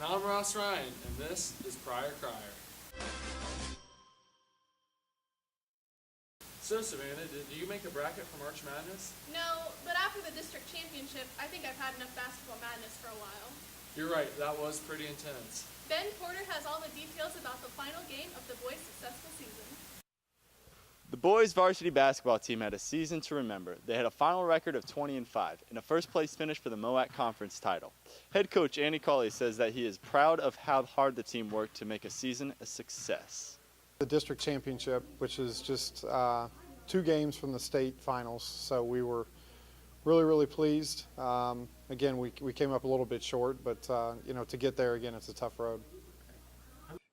And I'm Ross Ryan, and this is Crier. So Savannah, did you make a bracket for March Madness? No, but after the district championship, I think I've had enough basketball madness for a while. You're right, that was pretty intense. Ben Porter has all the details about the final game of the boys' successful season. The boys varsity basketball team had a season to remember. They had a final record of 20-5 and a first place finish for the MOAC conference title. Head coach Andy Cawley says that he is proud of how hard the team worked to make a season a success. The district championship, which is just 2 games from the state finals, so we were really pleased. Again, we came up a little bit short, but to get there again, it's a tough road.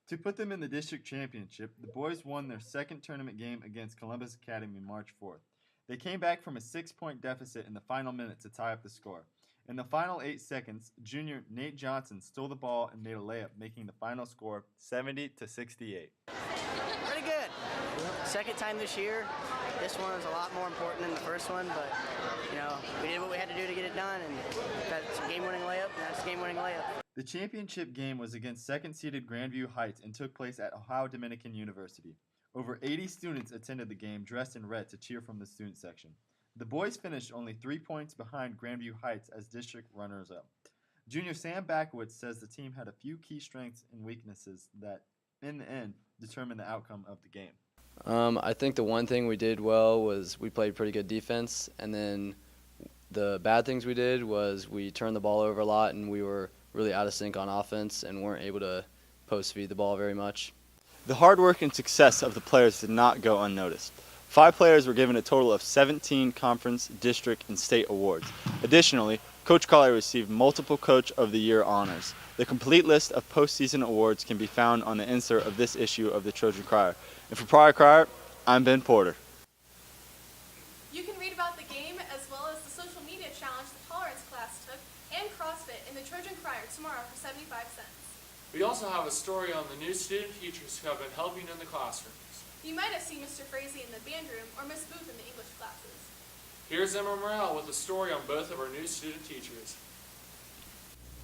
To put them in the district championship, the boys won their second tournament game against Columbus Academy March 4th. They came back from a 6-point deficit in the final minute to tie up the score. In the final 8 seconds, junior Nate Johnson stole the ball and made a layup, making the final score 70-68. Pretty good. Second time this year. This one was a lot more important than the first one, but we did what we had to do to get it done, and that's a game-winning layup, and that's a game-winning layup. The championship game was against second-seeded Grandview Heights and took place at Ohio Dominican University. Over 80 students attended the game dressed in red to cheer from the student section. The boys finished only 3 points behind Grandview Heights as district runners-up. Junior Sam Backowitz says the team had a few key strengths and weaknesses that, in the end, determined the outcome of the game. I think the one thing we did well was we played pretty good defense, and then the bad things we did was we turned the ball over a lot and we were really out of sync on offense and weren't able to post feed the ball very much. The hard work and success of the players did not go unnoticed. 5 players were given a total of 17 conference, district, and state awards. Additionally, Coach Collier received multiple Coach of the Year honors. The complete list of postseason awards can be found on the insert of this issue of the Trojan Crier. And for Crier, I'm Ben Porter. You can read about the game as well as the social media challenge the tolerance class took and CrossFit in the Trojan Crier tomorrow for 75 cents. We also have a story on the new student teachers who have been helping in the classrooms. You might have seen Mr. Frazee in the band room or Miss Booth in the English classes. Here's Emma Morrell with a story on both of our new student teachers.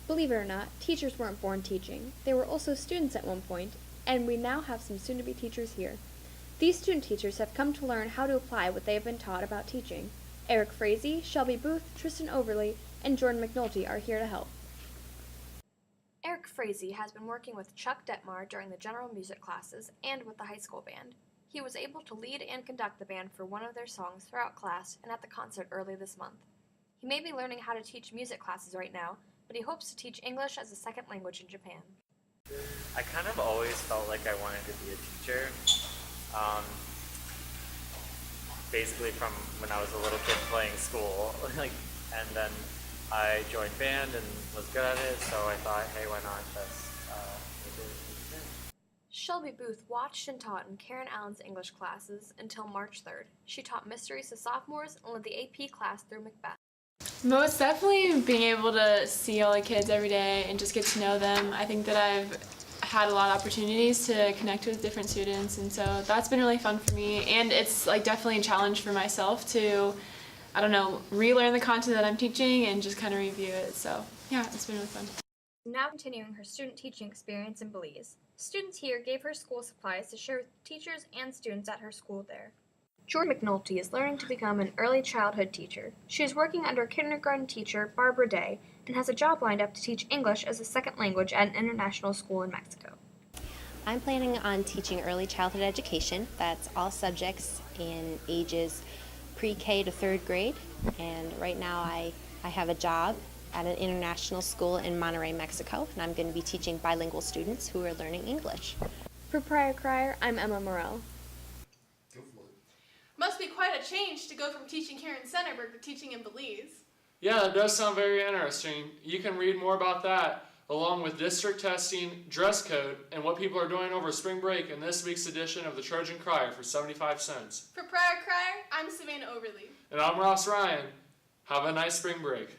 Believe it or not, teachers weren't born teaching. They were also students at one point, and we now have some soon-to-be teachers here. These student teachers have come to learn how to apply what they have been taught about teaching. Eric Frazee, Shelby Booth, Tristan Overley, and Jordan McNulty are here to help. Eric Frazee has been working with Chuck Detmar during the general music classes and with the high school band. He was able to lead and conduct the band for one of their songs throughout class and at the concert early this month. He may be learning how to teach music classes right now, but he hopes to teach English as a second language in Japan. I kind of always felt like I wanted to be a teacher. Basically from when I was a little kid playing school, and then I joined band and was good at it, so I thought, hey, why not just Shelby Booth watched and taught in Karen Allen's English classes until March 3rd. She taught mysteries to sophomores and led the AP class through Macbeth. Most definitely being able to see all the kids every day and just get to know them. I think that I've had a lot of opportunities to connect with different students, and so that's been really fun for me. And it's definitely a challenge for myself to, relearn the content that I'm teaching and just kind of review it. So yeah, it's been really fun. Now continuing her student teaching experience in Belize. Students here gave her school supplies to share with teachers and students at her school there. Jordan McNulty is learning to become an early childhood teacher. She is working under kindergarten teacher Barbara Day and has a job lined up to teach English as a second language at an international school in Mexico. I'm planning on teaching early childhood education. That's all subjects in ages pre-K to 3rd grade. And right now I have a job at an international school in Monterrey, Mexico, and I'm going to be teaching bilingual students who are learning English. For Crier, I'm Emma Morrell. Must be quite a change to go from teaching here in Centerburg to teaching in Belize. Yeah, that does sound very interesting. You can read more about that, along with district testing, dress code, and what people are doing over spring break in this week's edition of the Trojan Crier for 75 cents. For Crier, I'm Savannah Overley. And I'm Ross Ryan. Have a nice spring break.